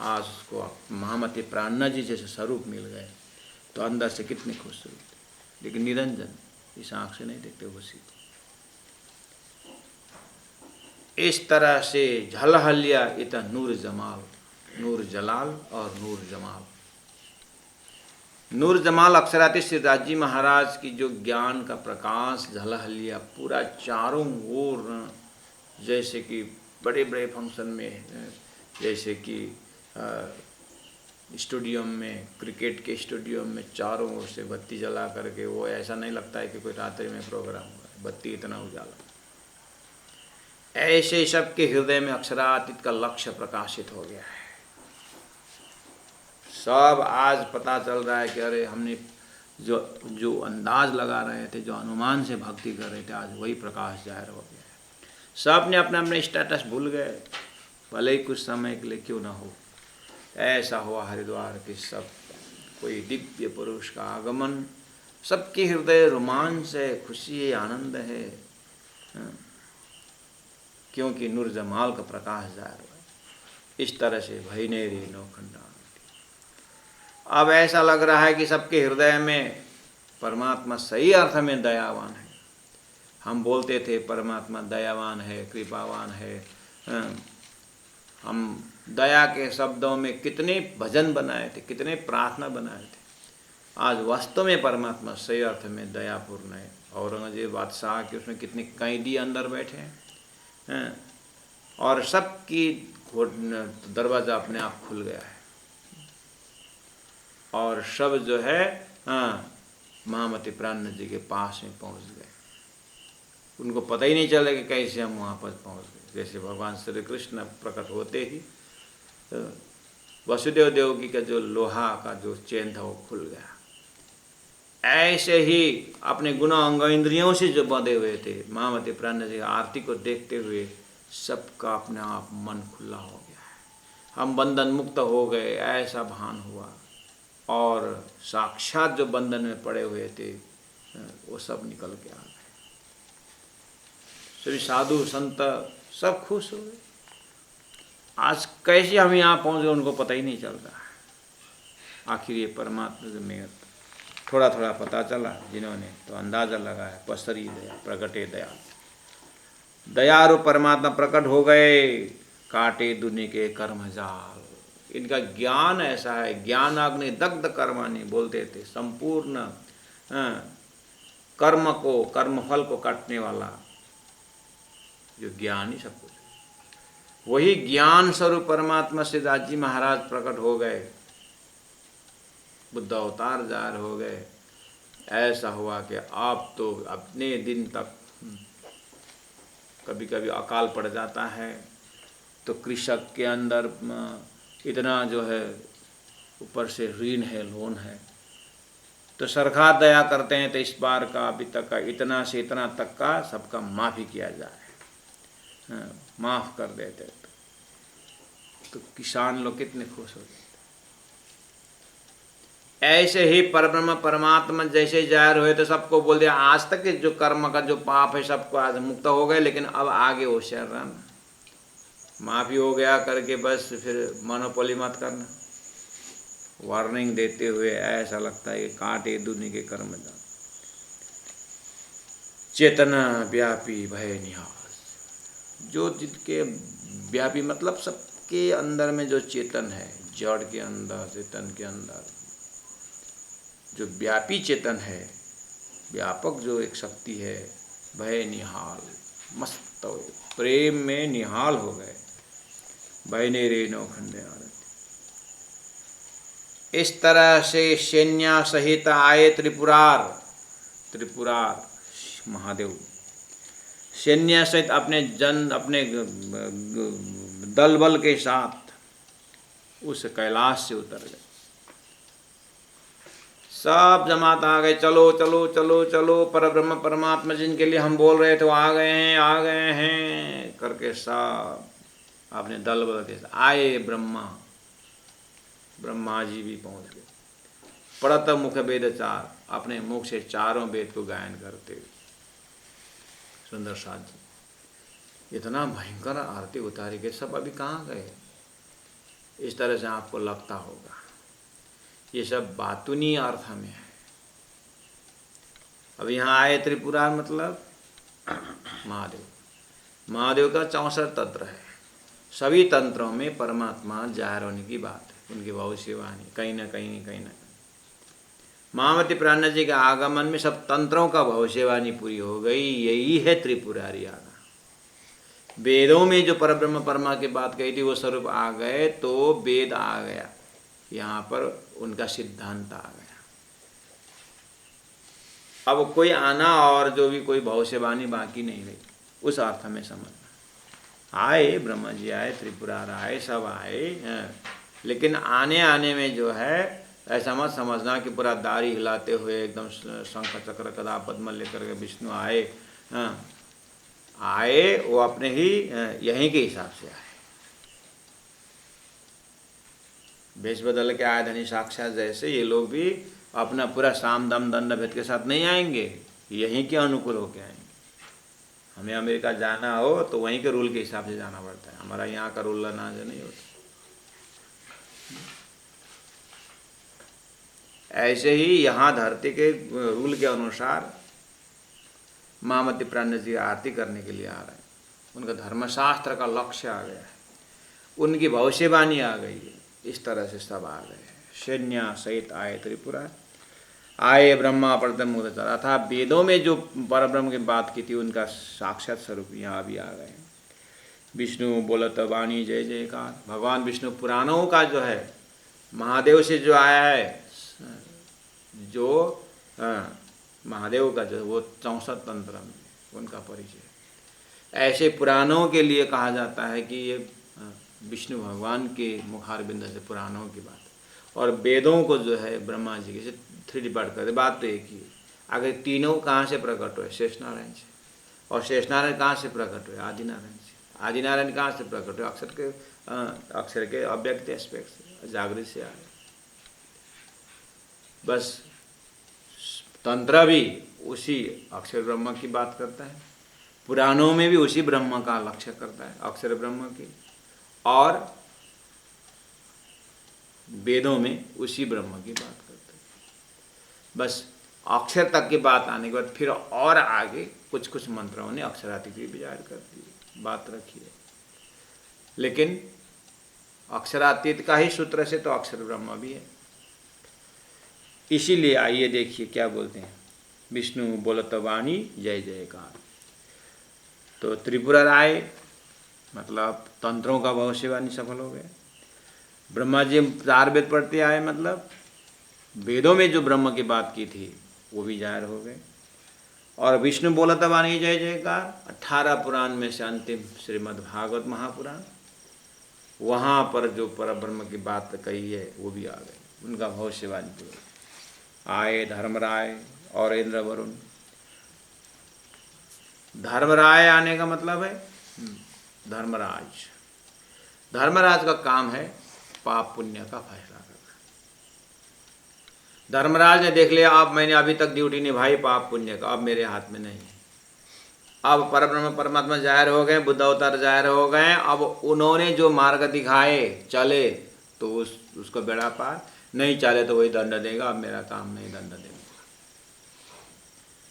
आज उसको महामती प्राणना जी जैसे स्वरूप मिल गए तो अंदर से कितनी खुश हुई। लेकिन निरंजन इस आँख से नहीं देखते खुशी। इस तरह से झलहलिया इतना नूर जमाल, नूर जलाल और नूर जमाल। नूर जमाल अक्षराती श्री राजी महाराज की जो ज्ञान का प्रकाश झलहलिया पूरा चारों ओर, जैसे कि बड़े बड़े फंक्शन में, जैसे कि स्टेडियम में, क्रिकेट के स्टेडियम में चारों ओर से बत्ती जला करके, वो ऐसा नहीं लगता है कि कोई रात्रि में प्रोग्राम हुआ है, बत्ती इतना उजाला। ऐसे सबके हृदय में अक्षरातीत का लक्ष्य प्रकाशित हो गया है। सब आज पता चल रहा है कि अरे हमने जो अंदाज लगा रहे थे, जो अनुमान से भक्ति कर रहे थे, आज वही प्रकाश जाहिर हो गया है। सब ने अपना अपना स्टेटस भूल गए, भले ही कुछ समय के लिए क्यों ना हो। ऐसा हुआ हरिद्वार के सब कोई दिव्य पुरुष का आगमन, सबके हृदय रोमांच है, खुशी है, आनंद है, क्योंकि नूर जमाल का प्रकाश जाहिर हुआ। इस तरह से भयनेरी नौखंडा। अब ऐसा लग रहा है कि सबके हृदय में परमात्मा सही अर्थ में दयावान है। हम बोलते थे परमात्मा दयावान है, कृपावान है, हम दया के शब्दों में कितने भजन बनाए थे, कितने प्रार्थना बनाए थे। आज वास्तव में परमात्मा सही अर्थ में दयापूर्ण है। औरंगजेब बादशाह के उसमें कितने कैदी अंदर बैठे हैं, और सबकी दरवाज़ा अपने आप खुल गया है, और सब जो है महामती प्राणनाथ जी के पास में पहुंच गए। उनको पता ही नहीं चला कि कैसे हम वहाँ पर पहुँच गए। जैसे भगवान श्री कृष्ण प्रकट होते ही वसुदेव देवकी का जो लोहा का जो चेन था वो खुल गया। ऐसे ही अपने गुण अंग इंद्रियों से जो बंधे हुए थे, महामती प्राणनाथ जी आरती को देखते हुए सबका अपने आप मन खुला हो गया है। हम बंधन मुक्त हो गए, ऐसा भान हुआ। और साक्षात जो बंधन में पड़े हुए थे वो सब निकल के आ गए। सभी साधु संत सब खुश हो गए। आज कैसे हम यहाँ पहुँच गए उनको पता ही नहीं चल रहा है। आखिर ये परमात्मा जो मेहर, थोड़ा थोड़ा पता चला जिन्होंने तो अंदाज़ा लगाया। पसरी दया प्रगटे दया, दयारु परमात्मा प्रकट हो गए, काटे दुनिया के कर्म जाल। इनका ज्ञान ऐसा है, ज्ञानाग्नि दग्ध कर्माणि बोलते थे। संपूर्ण कर्म को, कर्मफल को काटने वाला जो ज्ञान ही सब कुछ, वही ज्ञान स्वरूप परमात्मा श्री दास जी महाराज प्रकट हो गए, बुद्ध अवतार जाहिर हो गए। ऐसा हुआ कि आप तो अपने दिन तक, कभी कभी अकाल पड़ जाता है तो कृषक के अंदर इतना जो है ऊपर से ऋण है, लोन है, तो सरकार दया करते हैं तो इस बार का अभी तक का इतना से इतना तक का सबका माफ़ी किया जाए, माफ़ कर देते तो किसान लोग कितने खुश हो जाते। ऐसे ही परब्रह्म परमात्मा जैसे जाहिर हुए तो सबको बोल दिया आज तक जो कर्म का जो पाप है सबको आज मुक्त हो गए, लेकिन अब आगे होशियार रहना, माफ़ी हो गया करके बस फिर मोनोपोली मत करना। वार्निंग देते हुए ऐसा लगता है कि काटे दुनिया के कर्म जाल, चेतना व्यापी भय निहाल। जो जिनके व्यापी मतलब सबके अंदर में जो चेतन है, जड़ के अंदर, चेतन के अंदर जो व्यापी चेतन है, व्यापक जो एक शक्ति है, भय निहाल, मस्त हो, प्रेम में निहाल हो गए। भय नेरे नौखंडे आरती। इस तरह से सैन्या सहित आए त्रिपुरार, त्रिपुरार महादेव सैन्य सहित अपने दल बल के साथ उस कैलाश से उतर गए। सब जमात आ गए, चलो चलो चलो चलो, परब्रह्म परमात्मा जिनके लिए हम बोल रहे थे वो आ गए हैं करके सब आपने दल बदल के आए। ब्रह्मा जी भी पहुंच गए। पढ़त मुख वेद चार, अपने मुख से चारों वेद को गायन करते। सुंदर साथ जी इतना भयंकर आरती उतारी के सब अभी कहाँ गए? इस तरह से आपको लगता होगा ये सब बातूनी अर्थ में है। अब यहाँ आए त्रिपुरा मतलब महादेव का 64 तंत्र है। सभी तंत्रों में परमात्मा जाहिर होने की बात है, उनकी भविष्यवाणी कहीं ना कहीं। महामती प्राण जी के आगमन में सब तंत्रों का भविष्यवाणी पूरी हो गई। यही है त्रिपुरारी आना। वेदों में जो परब्रह्म परमा की बात कही थी वो स्वरूप आ गए तो वेद आ गया, यहाँ पर उनका सिद्धांत आ गया। अब कोई आना और जो भी कोई भविष्यवाणी बाकी नहीं रही, उस अर्थ में समझना। आए ब्रह्मा जी आए, त्रिपुरार आए, सब आए, लेकिन आने में जो है ऐसा मत समझना कि पूरा दाढ़ी हिलाते हुए एकदम शंख चक्र गदा पद्म लेकर के विष्णु आए। आए वो अपने ही यहीं के हिसाब से आए, वेश बदल के आए धनी साक्षात। जैसे ये लोग भी अपना पूरा साम दम दंड भेद के साथ नहीं आएंगे, यहीं के अनुकूल होके आएंगे। हमें अमेरिका जाना हो तो वहीं के रूल के हिसाब से जाना पड़ता है, हमारा यहाँ का रूल ना जो नहीं होता। ऐसे ही यहाँ धरती के रूल के अनुसार महामती प्राण जी आरती करने के लिए आ रहे हैं। उनका धर्मशास्त्र का लक्ष्य आ गया है, उनकी भविष्यवाणी आ गई है। इस तरह से सब आ गए हैं। सैन्य सहित आए त्रिपुरा, आए ब्रह्मा प्रथम मुहूर्त, अर्थात वेदों में जो परब्रह्म की बात की थी उनका साक्षात स्वरूप यहाँ भी आ गए। विष्णु बोलत वाणी जय जयकार। भगवान विष्णु पुराणों का जो है महादेव से जो आया है, जो महादेव का जो वो 64 तंत्र में उनका परिचय। ऐसे पुराणों के लिए कहा जाता है कि ये विष्णु भगवान के मुखारबिंद से पुराणों की बात, और वेदों को जो है ब्रह्मा जी के से 3 डिवाइड करते। बात तो एक ही है। अगर तीनों कहाँ से प्रकट हुए? शेष नारायण से। और शेष नारायण कहाँ से प्रकट हुए? आदि नारायण से। आदि नारायण कहाँ से प्रकट हुए? अक्षर के अव्यक्त एस्पेक्ट से, जागृत से आए। बस तंत्र भी उसी अक्षर ब्रह्म की बात करता है, पुराणों में भी उसी ब्रह्म का लक्ष्य करता है, अक्षर ब्रह्म की, और वेदों में उसी ब्रह्म की बात करता है। बस अक्षर तक की बात आने के बाद फिर और आगे कुछ कुछ मंत्रों ने अक्षरातीत की विचार कर दी, बात रखी है। लेकिन अक्षरातीत का ही सूत्र से तो अक्षर ब्रह्म भी है। इसीलिए आइए देखिए क्या बोलते हैं, विष्णु बोलत वाणी जय जयकार। तो त्रिपुरा आए मतलब तंत्रों का भविष्यवाणी सफल हो गया। ब्रह्मा जी 4 वेद पढ़ते आए, मतलब वेदों में जो ब्रह्म की बात की थी वो भी जाहिर हो गए। और विष्णु बोलत वाणी जय जयकार 18 पुराण में से अंतिम श्रीमद् भागवत महापुराण, वहाँ पर जो परब्रह्म की बात कही है वो भी आ गई, उनका भविष्यवाणी पूरी। आए धर्मराय और इंद्र वरुण। धर्मराय आने का मतलब है धर्मराज। धर्मराज का काम है पाप पुण्य का फैसला करना। धर्मराज ने देख लिया अब मैंने अभी तक ड्यूटी निभाई पाप पुण्य का, अब मेरे हाथ में नहीं है। अब परब्रह्म परमात्मा जाहिर हो गए, बुद्ध अवतार जाहिर हो गए। अब उन्होंने जो मार्ग दिखाए चले तो उसको बेड़ा पार, नहीं चले तो वही दंड देगा। अब मेरा काम नहीं दंड देगा।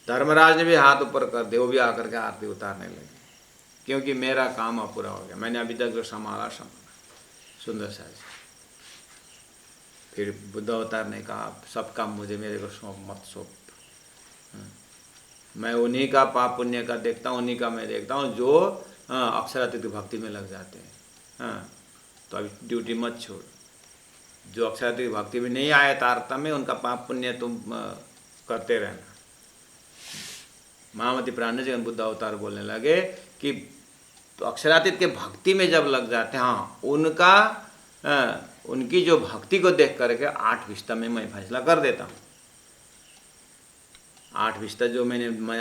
धर्मराज ने भी हाथ ऊपर कर दिया, वो भी आकर के आरती उतारने लगे, क्योंकि मेरा काम अब पूरा हो गया, मैंने अभी तक जो संभाला। सुंदर सा फिर बुद्ध अवतार ने कहा सब काम मुझे मेरे को सौंप, मत सौंप। मैं उन्हीं का पाप पुण्य का देखता हूँ, उन्हीं का मैं देखता हूँ जो अक्षरातीत भक्ति में लग जाते हैं। तो अभी ड्यूटी मत छोड़। जो अक्षरातीत भक्ति में नहीं आए तारतम्य में, उनका पाप पुण्य तुम करते रहना। महामती प्राण जी बुद्ध अवतार बोलने लगे कि तो अक्षरातीत के भक्ति में जब लग जाते हैं, हाँ उनकी जो भक्ति को देख करके 8 विस्ता में मैं फैसला कर देता हूँ। 8 बिस्तर जो मैं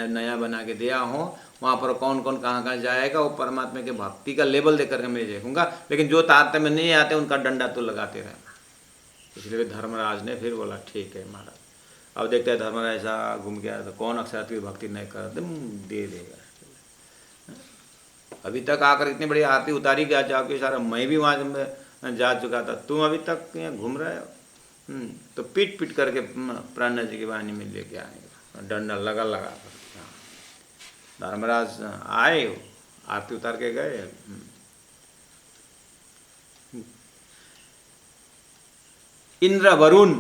नया बना के दिया हूँ, वहाँ पर कौन कौन कहाँ कहाँ जाएगा वो परमात्मा के भक्ति का लेवल देकर के मैं देखूंगा। लेकिन जो तारतम्य नहीं आते उनका डंडा तो लगाते रहना। इसलिए धर्मराज ने फिर बोला ठीक है महाराज। अब देखते हैं धर्मराज ऐसा घूम के आया तो कौन अक्षरात की भक्ति नहीं कर दे देगा। अभी तक आकर इतनी बड़ी आरती उतारी गया जाके सारा, मैं भी वहाँ जा चुका था, तुम अभी तक यहाँ घूम रहे हो। तो पीट पीट करके प्राण जी की वाणी में लेके आएगा, डंडा लगा लगा कर। धर्मराज आए, आरती उतार के गए। इंद्र वरुण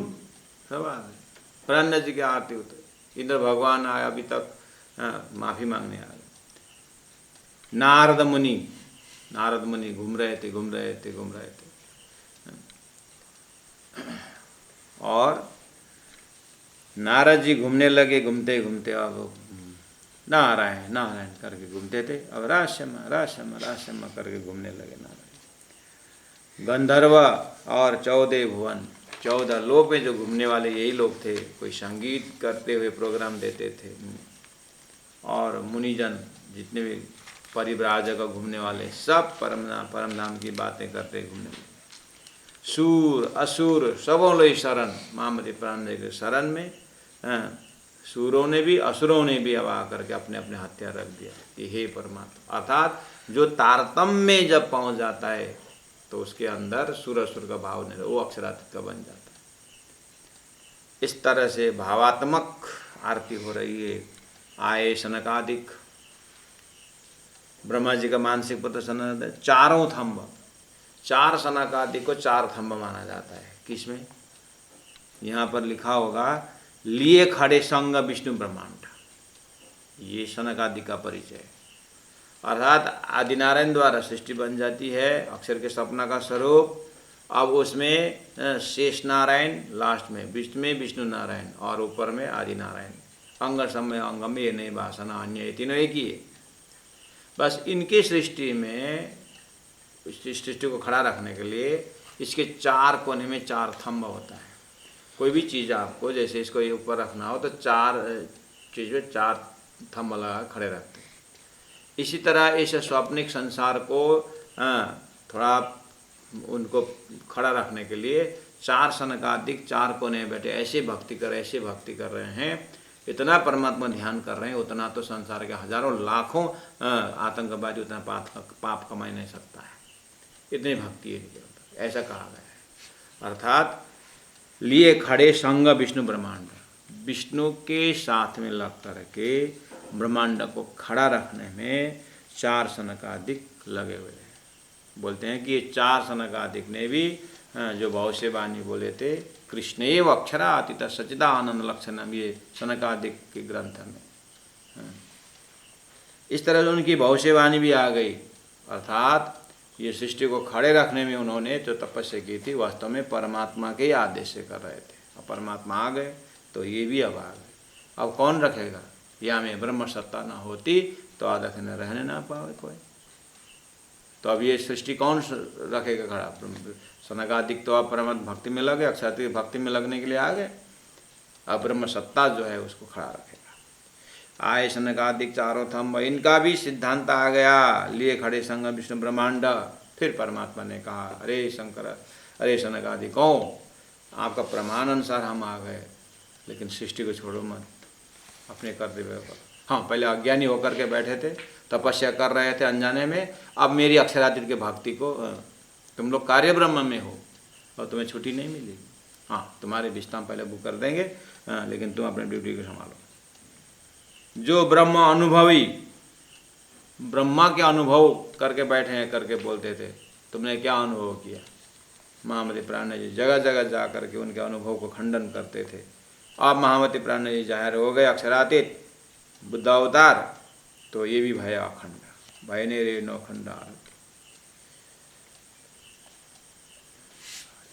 सब आ गए, प्राण जी की आरती उतर। इंद्र भगवान आए, अभी तक माफी मांगने आ गए। नारद मुनि घूम रहे थे। और नारद जी घूमने लगे, घूमते घूमते अब नारायण नारायण करके घूमते थे। अब राशम करके घूमने लगे नारायण। गंधर्व और 14 भुवन, 14 लोक में जो घूमने वाले यही लोग थे। कोई संगीत करते हुए प्रोग्राम देते थे, और मुनिजन जितने भी परिव्राजक घूमने वाले सब परम धाम की बातें करते घूमने लगे। सूर असुर सबों लो शरण, महामती प्राण के शरण में सूरों ने भी असुरों ने भी अब आकर के अपने अपने हथियार रख दिया कि हे परमात्मा। अर्थात जो तारतम्य में जब पहुंच जाता है तो उसके अंदर सुर असुर का भाव नहीं, वो अक्षरातीत का बन जाता है। इस तरह से भावात्मक आरती हो रही है। आए सनकादिक, ब्रह्मा जी का मानसिक प्रदर्शन, चारों थंब, 4 सनकादिक को 4 थंब माना जाता है। किसमें? यहाँ पर लिखा होगा लिए खड़े संग विष्णु ब्रह्मांड, ये सनकादिक का परिचय। अर्थात आदिनारायण द्वारा सृष्टि बन जाती है, अक्षर के सपना का स्वरूप। अब उसमें शेष नारायण, लास्ट में विष्णु नारायण, और ऊपर में आदि नारायण। अंग समय अंगम ये नहीं भाषण अन्य, ये तीनों एक ही है। बस इनकी सृष्टि में, सृष्टि को खड़ा रखने के लिए इसके 4 कोने में 4 थंब होता है। कोई भी चीज़ आपको, जैसे इसको ये ऊपर रखना हो तो 4 चीज़ में 4 थंब लगा खड़े रखते हैं। इसी तरह इस स्वाप्निक संसार को थोड़ा उनको खड़ा रखने के लिए 4 सनकादिक 4 कोने में बैठे ऐसे भक्ति कर रहे हैं। इतना परमात्मा ध्यान कर रहे हैं, उतना तो संसार के हजारों लाखों आतंकवादी उतना पाप कमा नहीं सकता है, इतनी भक्ति है इनके अंदर, ऐसा कहा गया है। अर्थात लिए खड़े संग विष्णु ब्रह्मांड, विष्णु के साथ में लग करके ब्रह्मांड को खड़ा रखने में 4 सनकादिक लगे हुए हैं। बोलते हैं कि ये 4 सनकादिक ने भी जो भवसे वाणी बोले थे, कृष्णेव अक्षरातीत सच्चिदानंद लक्षणम, ये सनकादिक के ग्रंथ में इस तरह से उनकी भवसे वाणी भी आ गई। अर्थात ये सृष्टि को खड़े रखने में उन्होंने जो तपस्या की थी, वास्तव में परमात्मा के ही आदेश से कर रहे थे। अब परमात्मा आ गए तो ये भी अब आ गए। अब कौन रखेगा? या में ब्रह्म सत्ता ना होती तो आदत न रहने ना पावे कोई। तो अब ये सृष्टि कौन रखेगा खड़ा? सनकादिक तो अब परमात्मा भक्ति में लगे, अक्षरातीत भक्ति में लगने के लिए आ गए। अब ब्रह्म सत्ता जो है उसको खड़ा रखेगा। आए सनकादिक 4 थंब, इनका भी सिद्धांत आ गया। लिए खड़े संग विष्णु ब्रह्मांड। फिर परमात्मा ने कहा, अरे शंकर, अरे सनकादिकों, आपका प्रमाण अनुसार हम आ गए, लेकिन सृष्टि को छोड़ो मत अपने कर्तव्य पर। हाँ, पहले अज्ञानी होकर के बैठे थे, तपस्या कर रहे थे अनजाने में। अब मेरी अक्षरातीत के भक्ति को, तुम लोग कार्य ब्रह्म में हो और तुम्हें छुट्टी नहीं मिलेगी। हाँ, तुम्हारे विश्राम पहले बुक कर देंगे, लेकिन तुम अपने ड्यूटी को संभालो। जो ब्रह्म अनुभवी, ब्रह्मा के अनुभव करके बैठे हैं करके बोलते थे, तुमने क्या अनुभव किया? महामती प्राण जी जगह जगह जा करके उनके अनुभव को खंडन करते थे। अब महामती प्राण जी जाहिर हो गए अक्षरातीत बुद्ध अवतार, तो ये भी भय अखंड, भय ने रे नो खंडा।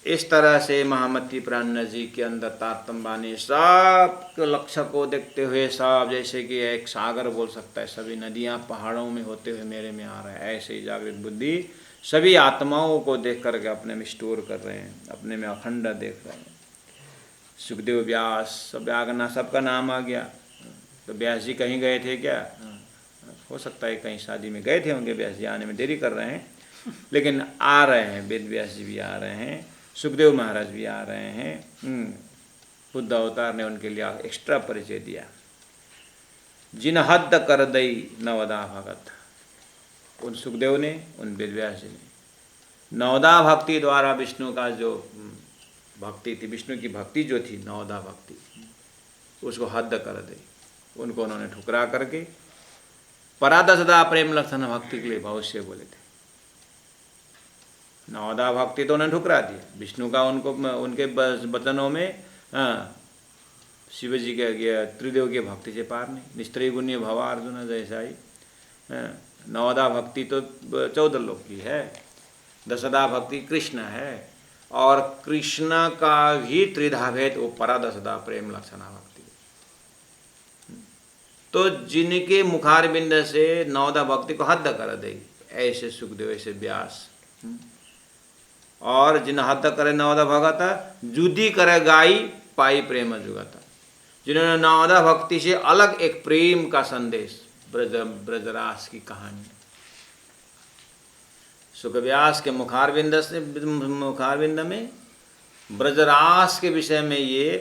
इस तरह से महामती प्राण जी के अंदर तारतम्य वाणी सब लक्ष्य को देखते हुए, सब जैसे कि एक सागर बोल सकता है, सभी नदियां पहाड़ों में होते हुए मेरे में आ रहा है, ऐसे ही जागृत बुद्धि सभी आत्माओं को देख करके अपने में स्टोर कर रहे हैं, अपने में अखंड देख रहे हैं। सुखदेव व्यास, सब व्यागना, सबका नाम आ गया। तो व्यास जी कहीं गए थे क्या? हो सकता है कहीं शादी में गए थे होंगे, व्यास जी आने में देरी कर रहे हैं, लेकिन आ रहे हैं। वेद व्यास जी भी आ रहे हैं, सुखदेव महाराज भी आ रहे हैं। बुद्ध अवतार ने उनके लिए एक्स्ट्रा परिचय दिया। जिन हद कर दई नवदा भगत, उन सुखदेव ने, उन वेद व्यास जी ने नवदा भक्ति द्वारा विष्णु का जो भक्ति थी, विष्णु की भक्ति जो थी नवदा भक्ति, उसको हद कर दी। उनको उन्होंने ठुकरा करके परादसदा प्रेम लक्षण भक्ति के लिए भविष्य बोले थे। नवदा भक्ति तो उन्होंने ठुकरा दिया, विष्णु का उनको उनके वचनों में शिव जी के त्रिदेव की भक्ति से पार नहीं। निस्त्री गुण्य भवा अर्जुन जैसा ही नवदा भक्ति तो 14 लोक की है, दशदा भक्ति कृष्ण है, और कृष्ण का भी त्रिधा भेद वो परादसदा प्रेम लक्षणा भक्ति। तो जिनके मुखारबिंद से नवदा भक्ति को हद कर दे, ऐसे सुखदेव, ऐसे व्यास। और जिन हद करे नवदा भगत, जुदी करे गाई पाई प्रेम जुगत, जिन्होंने नवदा भक्ति से अलग एक प्रेम का संदेश, ब्रजरास की कहानी, सुखव्यास के मुखारबिंद में ब्रजरास के विषय में ये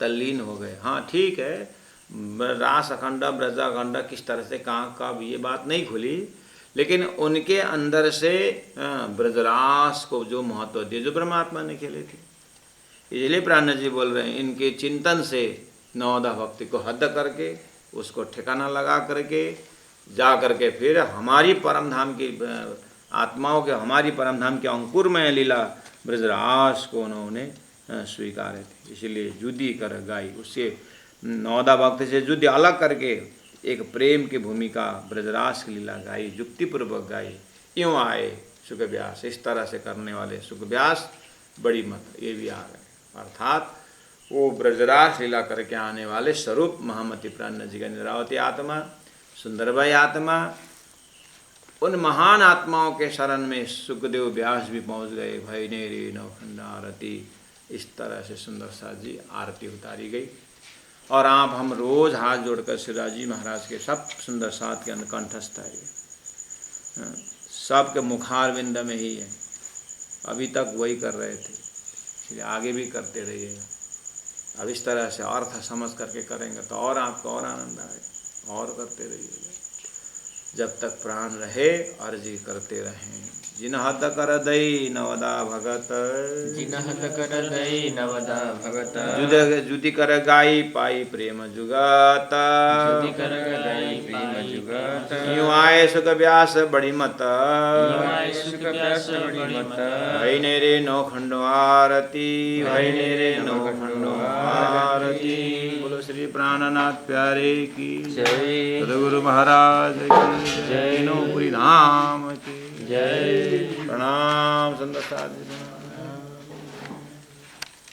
तल्लीन हो गए। हाँ ठीक है, रास अखंड ब्रजाखंड किस तरह से कहाँ कब ये बात नहीं खुली, लेकिन उनके अंदर से ब्रजरास को जो महत्व दिए जो परमात्मा ने खेले थे। इसलिए प्राण जी बोल रहे हैं, इनके चिंतन से नवदा भक्ति को हद करके, उसको ठिकाना लगा करके जा करके फिर हमारी परम धाम की आत्माओं के, हमारी परम धाम के अंकुरमय लीला ब्रजरास को उन्होंने स्वीकारे थे। इसलिए जुदी कर गाई, उससे नवदा भक्ति से जुदी अलग करके एक प्रेम की भूमिका ब्रजरास की लीला गाई, युक्तिपूर्वक गाई। यूँ आए सुखव्यास, इस तरह से करने वाले सुखव्यास बड़ी मत, ये भी आ गए। अर्थात वो ब्रजरास लीला करके आने वाले स्वरूप महामति प्राण जी का निरावती आत्मा, सुंदरबाई आत्मा, उन महान आत्माओं के शरण में सुखदेव व्यास भी पहुँच गए। भय ने रे नौखंड आरती, इस तरह से सुंदर सा जी आरती उतारी गई। और आप हम रोज हाथ जोड़कर शिवराज जी महाराज के सब सुंदर साथ के अंदर कंठस्थ है, सबके मुखारविंद में ही है। अभी तक वही कर रहे थे, इसलिए आगे भी करते रहिए। अब इस तरह से अर्थ समझ करके करेंगे तो और आपको और आनंद आए, और करते रहिएगा जब तक प्राण रहे, अर्जी करते रहें। जिन हद कर दई नवदा भगत, जिन हद कर दई नवदा भगत, जुदी कर गाई पाई प्रेम जुगत, जुदी कर गाई प्रेम जुगत। यूँ आए सुख व्यास बड़ी मत, यूँ आए सुख व्यास बड़ी मत। भई ने रे नौखंड आरती, भई ने रे नौखंड आरती। बोलो श्री प्राणनाथ प्यारे की जय, सद्गुरु महाराज की जय, नौपुरी धाम की जय। प्रणाम संत साधु।